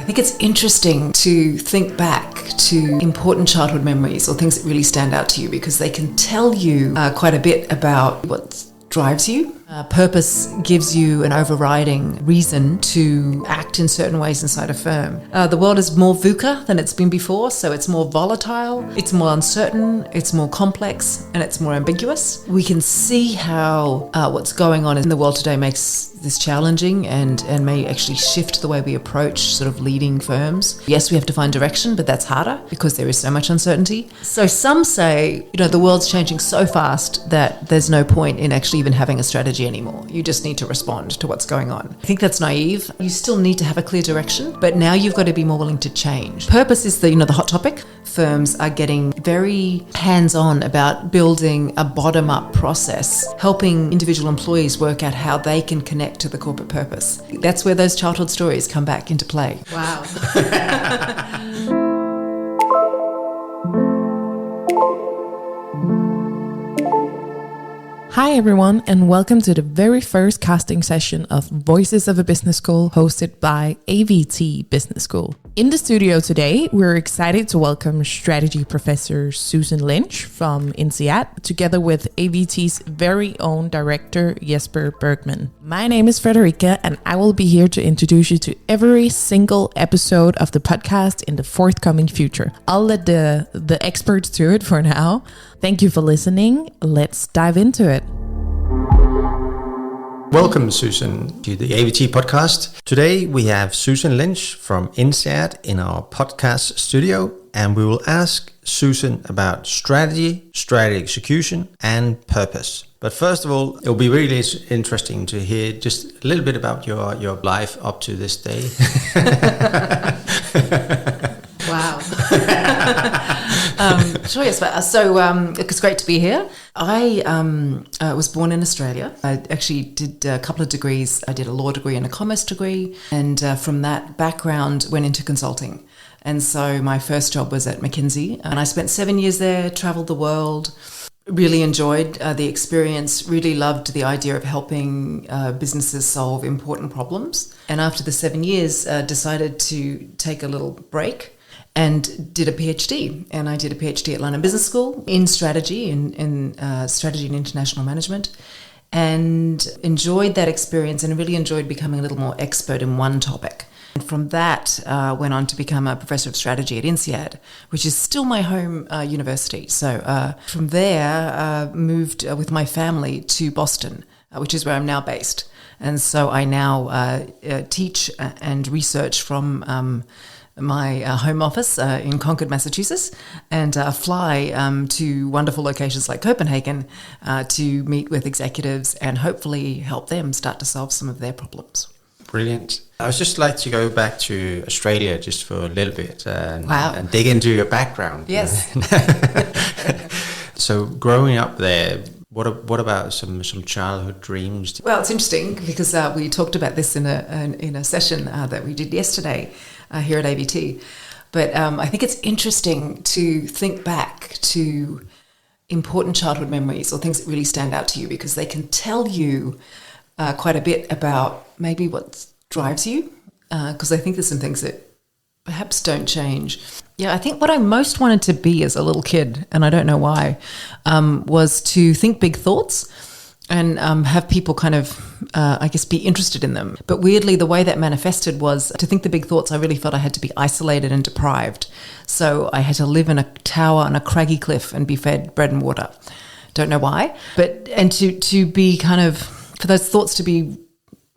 I think it's interesting to think back to important childhood memories or things that really stand out to you because they can tell you quite a bit about what drives you. Purpose gives you an overriding reason to act in certain ways inside a firm. The world is more VUCA than it's been before, so it's more volatile, it's more uncertain, it's more complex, and it's more ambiguous. We can see how what's going on in the world today makes this challenging and may actually shift the way we approach sort of leading firms. Yes, we have to find direction, but that's harder because there is so much uncertainty. So some say, the world's changing so fast that there's no point in actually even having a strategy anymore. You just need to respond to what's going on. I think that's naive. You still need to have a clear direction, but now you've got to be more willing to change. Purpose is the hot topic. Firms are getting very hands-on about building a bottom-up process, helping individual employees work out how they can connect to the corporate purpose. That's where those childhood stories come back into play. Wow. Hi everyone, and welcome to the very first casting session of Voices of a Business School hosted by AVT Business School. In the studio today, we're excited to welcome strategy professor Susan Lynch from INSEAD, together with AVT's very own director Jesper Bergman. My name is Frederica, and I will be here to introduce you to every single episode of the podcast in the forthcoming future. I'll let the experts do it for now. Thank you for listening. Let's dive into it. Welcome, Susan, to the AVT podcast. Today we have Susan Lynch from INSEAD in our podcast studio, and we will ask Susan about strategy execution, and purpose. But first of all, it will be really interesting to hear just a little bit about your life up to this day. Wow. Sure, yes. So it's great to be here. I was born in Australia. I actually did a couple of degrees. I did a law degree and a commerce degree. And from that background, went into consulting. And so my first job was at McKinsey. And I spent 7 years there, traveled the world, really enjoyed the experience, really loved the idea of helping businesses solve important problems. And after the 7 years, decided to take a little break and did a PhD. And I did a PhD at London Business School in strategy, in strategy and international management, and enjoyed that experience and really enjoyed becoming a little more expert in one topic. And from that, went on to become a professor of strategy at INSEAD, which is still my home university. So from there, moved with my family to Boston, which is where I'm now based. And so I now teach and research from my home office in Concord, Massachusetts, and fly to wonderful locations like Copenhagen to meet with executives and hopefully help them start to solve some of their problems. Brilliant. I would just like to go back to Australia just for a little bit and dig into your background. Yes. So growing up there, what about some childhood dreams? Well, it's interesting because we talked about this in a session that we did yesterday here at AVT. But I think it's interesting to think back to important childhood memories or things that really stand out to you because they can tell you quite a bit about maybe what drives you, because I think there's some things that perhaps don't change. Yeah, I think what I most wanted to be as a little kid, and I don't know why, was to think big thoughts and have people kind of, be interested in them. But weirdly, the way that manifested was to think the big thoughts, I really felt I had to be isolated and deprived. So I had to live in a tower on a craggy cliff and be fed bread and water. Don't know why. And to be kind of, for those thoughts to be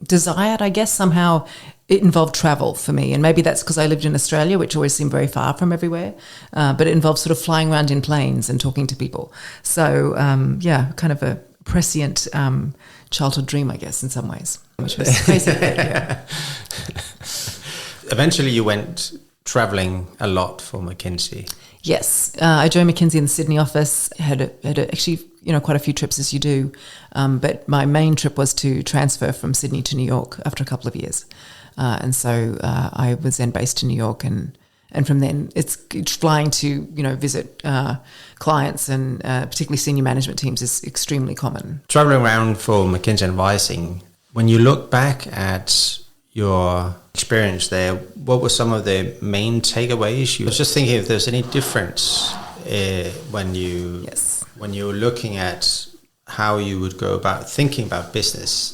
desired, I guess, somehow it involved travel for me. And maybe that's because I lived in Australia, which always seemed very far from everywhere. But it involved sort of flying around in planes and talking to people. So, kind of a prescient childhood dream, I guess, in some ways, which was crazy. Yeah. Eventually you went traveling a lot for McKinsey. Yes, I joined McKinsey in the Sydney office, had actually quite a few trips as you do, but my main trip was to transfer from Sydney to New York after a couple of years. And so I was then based in New York, and from then it's flying to visit clients and particularly senior management teams is extremely common. Traveling around for McKinsey advising, when you look back at your experience there, what were some of the main takeaways? I was just thinking if there's any difference when you're looking at how you would go about thinking about business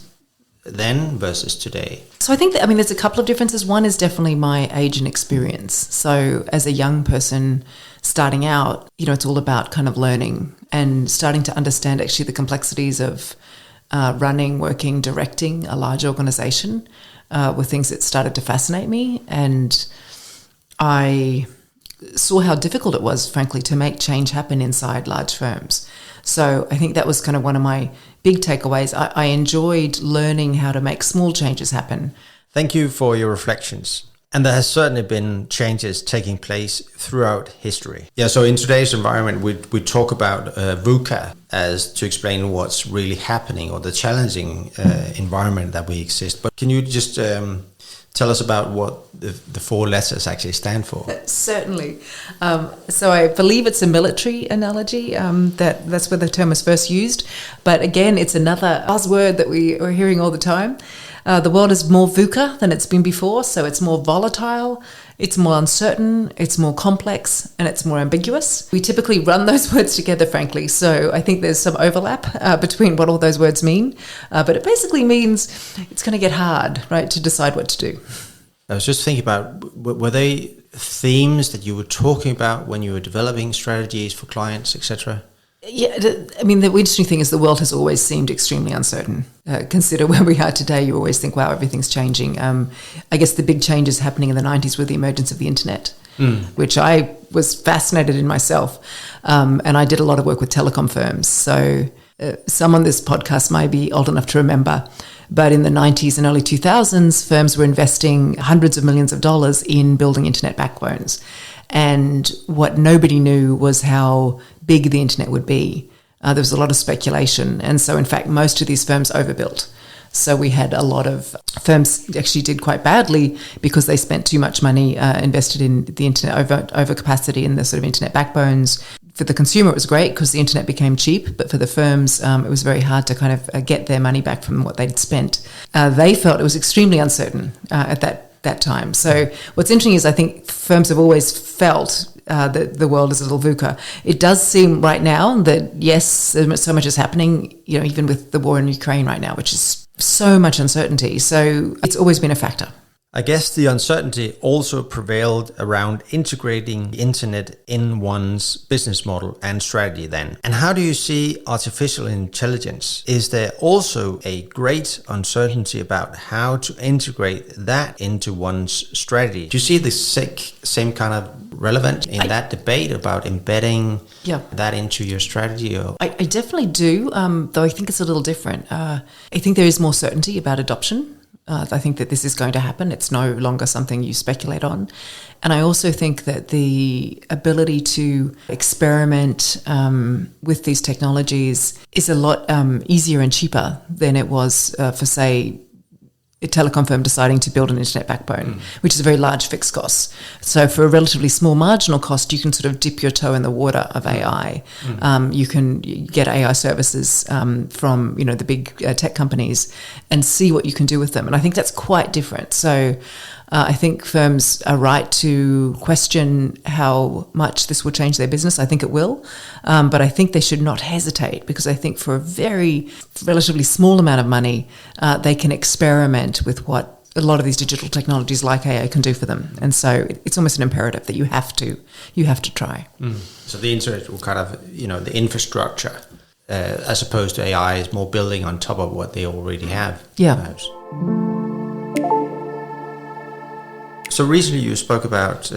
then versus today. So I think there's a couple of differences. One is definitely my age and experience. So as a young person starting out, it's all about kind of learning and starting to understand actually the complexities of running, working, directing a large organization were things that started to fascinate me. And I saw how difficult it was, frankly, to make change happen inside large firms. So I think that was kind of one of my big takeaways. I enjoyed learning how to make small changes happen. Thank you for your reflections. And there has certainly been changes taking place throughout history. Yeah, so in today's environment, we talk about VUCA as to explain what's really happening or the challenging environment that we exist. But can you just tell us about what the four letters actually stand for? Certainly. So I believe it's a military analogy. That's where the term was first used. But again, it's another buzzword that we are hearing all the time. The world is more VUCA than it's been before, so it's more volatile, it's more uncertain, it's more complex, and it's more ambiguous. We typically run those words together, frankly, so I think there's some overlap between what all those words mean, but it basically means it's going to get hard, right, to decide what to do. I was just thinking about, were they themes that you were talking about when you were developing strategies for clients, etc.? Yeah, the interesting thing is the world has always seemed extremely uncertain. Consider where we are today, you always think, wow, everything's changing. I guess the big changes happening in the 90s were the emergence of the internet, which I was fascinated in myself. And I did a lot of work with telecom firms. So some on this podcast might be old enough to remember, but in the 90s and early 2000s, firms were investing hundreds of millions of dollars in building internet backbones. And what nobody knew was how big the internet would be. There was a lot of speculation. And so, in fact, most of these firms overbuilt. So we had a lot of firms actually did quite badly because they spent too much money invested in the internet, over capacity in the sort of internet backbones. For the consumer, it was great because the internet became cheap. But for the firms, it was very hard to kind of get their money back from what they'd spent. They felt it was extremely uncertain at that time. So what's interesting is I think firms have always felt that the world is a little VUCA. It does seem right now that, yes, so much is happening, even with the war in Ukraine right now, which is so much uncertainty. So it's always been a factor. I guess the uncertainty also prevailed around integrating the internet in one's business model and strategy then. And how do you see artificial intelligence? Is there also a great uncertainty about how to integrate that into one's strategy? Do you see the same kind of relevant in that debate about embedding that into your strategy? Or? I definitely do, though I think it's a little different. I think there is more certainty about adoption. I think that this is going to happen. It's no longer something you speculate on. And I also think that the ability to experiment with these technologies is a lot easier and cheaper than it was for, say, a telecom firm deciding to build an internet backbone, which is a very large fixed cost. So for a relatively small marginal cost, you can sort of dip your toe in the water of AI. You can get AI services from, the big tech companies and see what you can do with them. And I think that's quite different. So I think firms are right to question how much this will change their business. I think it will. But I think they should not hesitate because I think for a very relatively small amount of money, they can experiment with what a lot of these digital technologies like AI can do for them. And so it's almost an imperative that you have to try. So the internet will kind of, the infrastructure, as opposed to AI, is more building on top of what they already have. Yeah. Perhaps. So recently you spoke about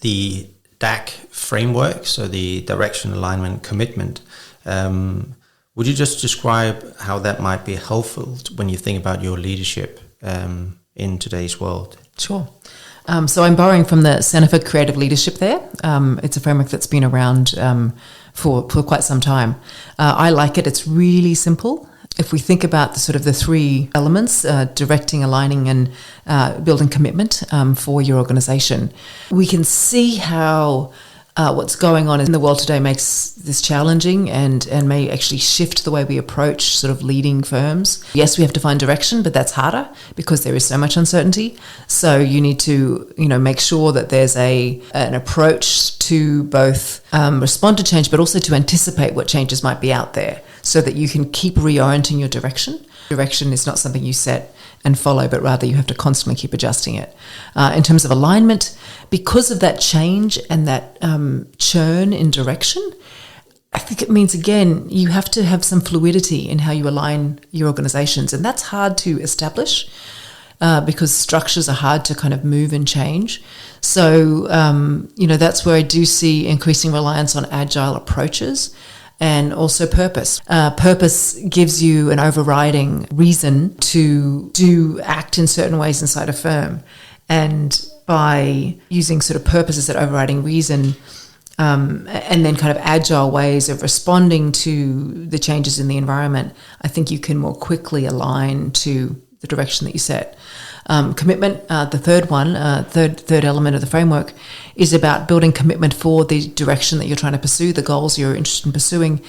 the DAC framework, so the direction, alignment, commitment. Would you just describe how that might be helpful when you think about your leadership in today's world? Sure. So I'm borrowing from the Center for Creative Leadership there. It's a framework that's been around for quite some time. I like it. It's really simple. If we think about the three elements, directing, aligning, and building commitment for your organization, we can see how what's going on in the world today makes this challenging and may actually shift the way we approach sort of leading firms. Yes, we have to find direction, but that's harder because there is so much uncertainty. So you need to, make sure that there's an approach to both respond to change, but also to anticipate what changes might be out there so that you can keep reorienting your direction. Direction is not something you set and follow, but rather you have to constantly keep adjusting it. In terms of alignment, because of that change and that churn in direction, I think it means, again, you have to have some fluidity in how you align your organizations. And that's hard to establish because structures are hard to kind of move and change. So, that's where I do see increasing reliance on agile approaches. And also purpose. Purpose gives you an overriding reason to act in certain ways inside a firm. And by using sort of purpose as that overriding reason, and then kind of agile ways of responding to the changes in the environment, I think you can more quickly align to the direction that you set. Commitment, the third element of the framework, is about building commitment for the direction that you're trying to pursue, the goals you're interested in pursuing.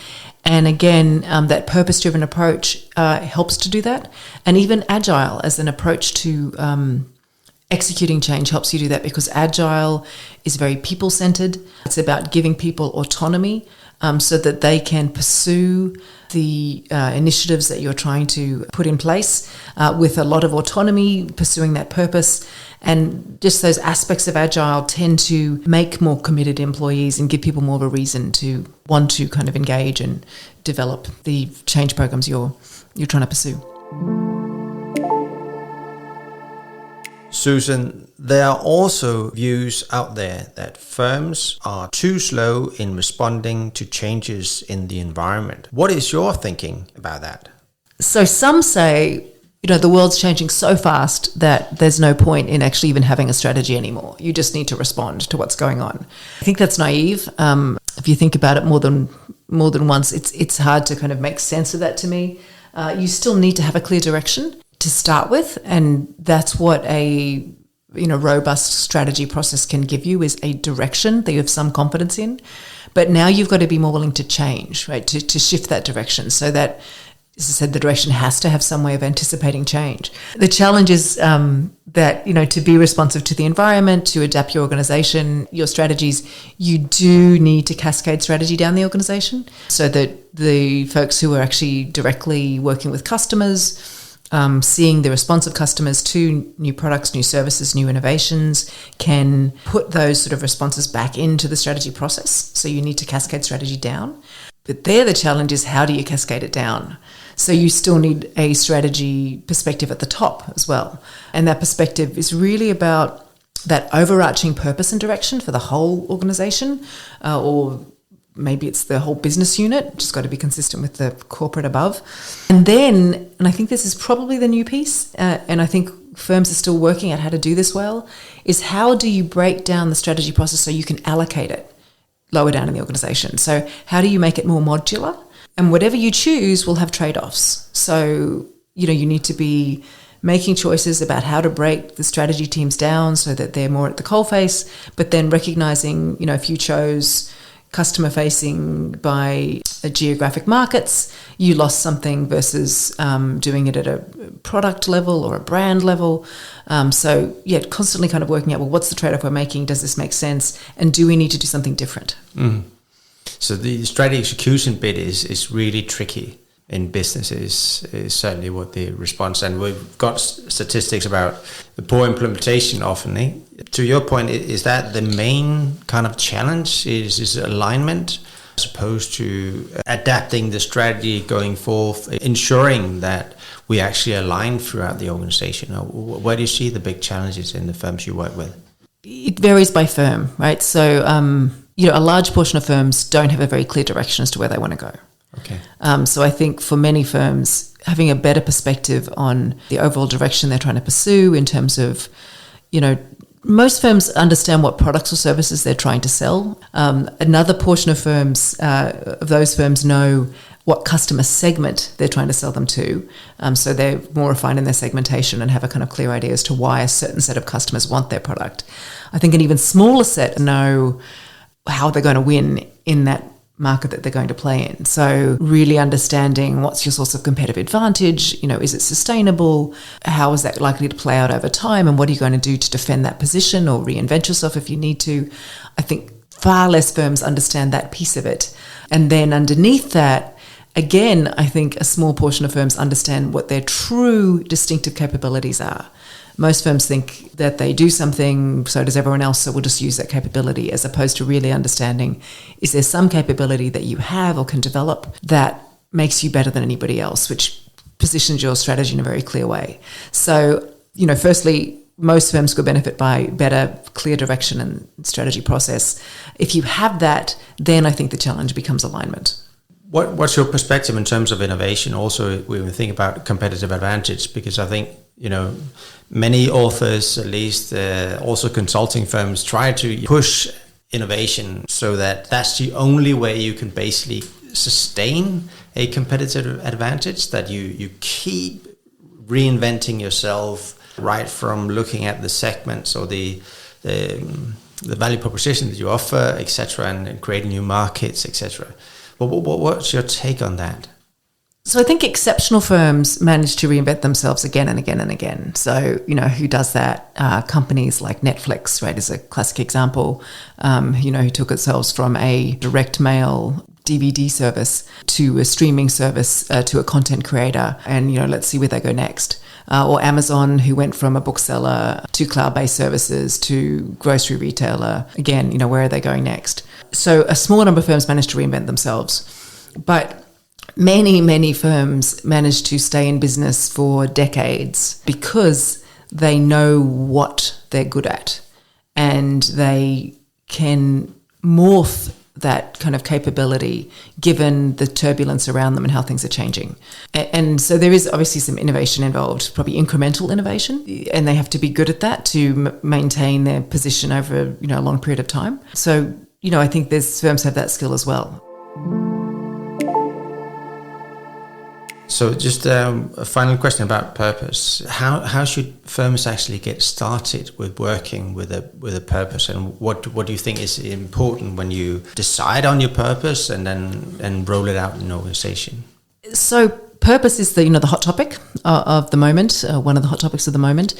And again, that purpose-driven approach helps to do that. And even agile as an approach to executing change helps you do that, because agile is very people-centered. It's about giving people autonomy so that they can pursue the initiatives that you're trying to put in place with a lot of autonomy, pursuing that purpose. And just those aspects of agile tend to make more committed employees and give people more of a reason to want to kind of engage and develop the change programs you're trying to pursue. Susan, there are also views out there that firms are too slow in responding to changes in the environment. What is your thinking about that? So some say, the world's changing so fast that there's no point in actually even having a strategy anymore. You just need to respond to what's going on. I think that's naive. If you think about it more than once, it's hard to kind of make sense of that to me. You still need to have a clear direction to start with, and that's what a robust strategy process can give you, is a direction that you have some confidence in. But now you've got to be more willing to change, right? To shift that direction, so that, as I said, the direction has to have some way of anticipating change. The challenge is that, to be responsive to the environment, to adapt your organization, your strategies, you do need to cascade strategy down the organization so that the folks who are actually directly working with customers, seeing the response of customers to new products, new services, new innovations, can put those sort of responses back into the strategy process. So you need to cascade strategy down. But there the challenge is, how do you cascade it down? So you still need a strategy perspective at the top as well. And that perspective is really about that overarching purpose and direction for the whole organization, or maybe it's the whole business unit, just got to be consistent with the corporate above. And then, and I think this is probably the new piece, and I think firms are still working out how to do this well, is how do you break down the strategy process so you can allocate it lower down in the organization? So how do you make it more modular? And whatever you choose will have trade-offs. So, you need to be making choices about how to break the strategy teams down so that they're more at the coalface, but then recognizing, if you chose customer facing by geographic markets, you lost something versus doing it at a product level or a brand level. Constantly kind of working out, well, what's the trade-off we're making? Does this make sense? And do we need to do something different? Mm. So the strategy execution bit is really tricky in businesses, is certainly what the response, and we've got statistics about the poor implementation often. To your point, is that the main kind of challenge, is alignment, as opposed to adapting the strategy going forth, ensuring that we actually align throughout the organization? Where do you see the big challenges in the firms you work with? It varies by firm, right? So, a large portion of firms don't have a very clear direction as to where they want to go. Okay. So I think for many firms, having a better perspective on the overall direction they're trying to pursue in terms of, most firms understand what products or services they're trying to sell. Another portion of those firms know what customer segment they're trying to sell them to. So they're more refined in their segmentation and have a kind of clear idea as to why a certain set of customers want their product. I think an even smaller set know how they're going to win in that market that they're going to play in. So really understanding what's your source of competitive advantage, is it sustainable? How is that likely to play out over time? And what are you going to do to defend that position or reinvent yourself if you need to? I think far less firms understand that piece of it. And then underneath that, again, I think a small portion of firms understand what their true distinctive capabilities are. Most firms think that they do something, so does everyone else, so we'll just use that capability, as opposed to really understanding, is there some capability that you have or can develop that makes you better than anybody else, which positions your strategy in a very clear way. So, firstly, most firms could benefit by better, clear direction and strategy process. If you have that, then I think the challenge becomes alignment. What's your perspective in terms of innovation? Also, when we think about competitive advantage, because I think, many authors, at least also consulting firms, try to push innovation so that that's the only way you can basically sustain a competitive advantage, that you keep reinventing yourself right from looking at the segments or the value proposition that you offer, etc., and creating new markets, etc. What's your take on that? So I think exceptional firms manage to reinvent themselves again and again and again. So, who does that? Companies like Netflix, right, is a classic example, who took themselves from a direct mail DVD service to a streaming service to a content creator. And, let's see where they go next. Or Amazon, who went from a bookseller to cloud-based services to grocery retailer. Again, where are they going next? So a small number of firms manage to reinvent themselves. But many, many firms manage to stay in business for decades because they know what they're good at, and they can morph that kind of capability given the turbulence around them and how things are changing. And so there is obviously some innovation involved, probably incremental innovation, and they have to be good at that to maintain their position over a long period of time. So, I think there's firms have that skill as well. So just a final question about purpose. How should firms actually get started with working with a purpose, and what do you think is important when you decide on your purpose and then roll it out in an organization? So purpose is the hot topic of the moment, one of the hot topics of the moment,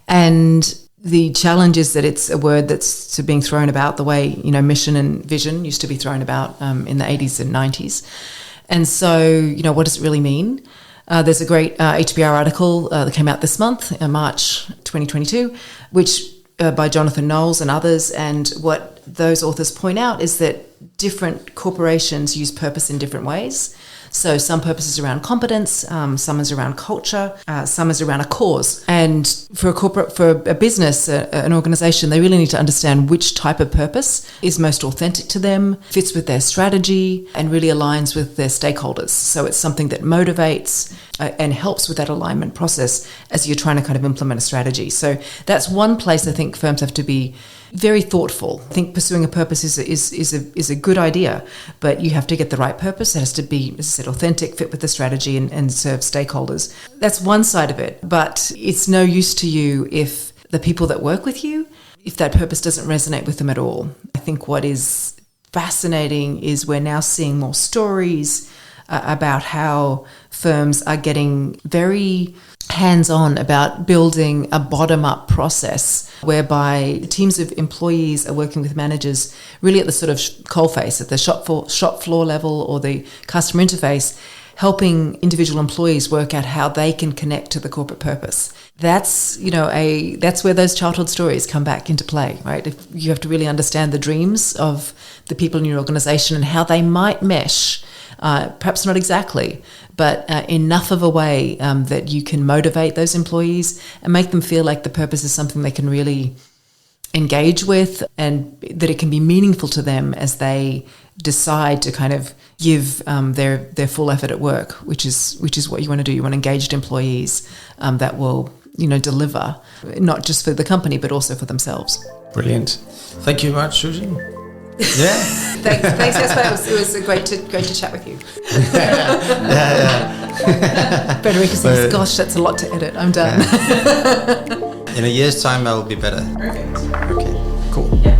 and the challenge is that it's a word that's being thrown about the way mission and vision used to be thrown about in the 80s and 90s. And so, what does it really mean? There's a great HBR article that came out this month, March 2022, which by Jonathan Knowles and others. And what those authors point out is that different corporations use purpose in different ways. So some purpose is around competence, some is around culture, some is around a cause. And for a business, an organization, they really need to understand which type of purpose is most authentic to them, fits with their strategy, and really aligns with their stakeholders. So it's something that motivates and helps with that alignment process as you're trying to kind of implement a strategy. So that's one place I think firms have to be very thoughtful. I think pursuing a purpose is a good idea, but you have to get the right purpose. It has to be, as I said, authentic, fit with the strategy, and serve stakeholders. That's one side of it, but it's no use to you if the people that work with you, if that purpose doesn't resonate with them at all. I think what is fascinating is we're now seeing more stories about how firms are getting very hands-on about building a bottom-up process whereby teams of employees are working with managers really at the sort of coalface, at the shop floor level or the customer interface, helping individual employees work out how they can connect to the corporate purpose. That's, that's where those childhood stories come back into play, right? If you have to really understand the dreams of the people in your organization and how they might mesh, perhaps not exactly, but enough of a way that you can motivate those employees and make them feel like the purpose is something they can really engage with, and that it can be meaningful to them as they decide to kind of give their full effort at work, which is what you want to do. You want engaged employees that will deliver, not just for the company but also for themselves. Brilliant. Thank you very much, Susan. Yeah. Thanks, Jesper. It was great to chat with you. Frederica says, "Gosh, that's a lot to edit. I'm done." In a year's time, I'll be better. Perfect. Okay. Cool. Yeah.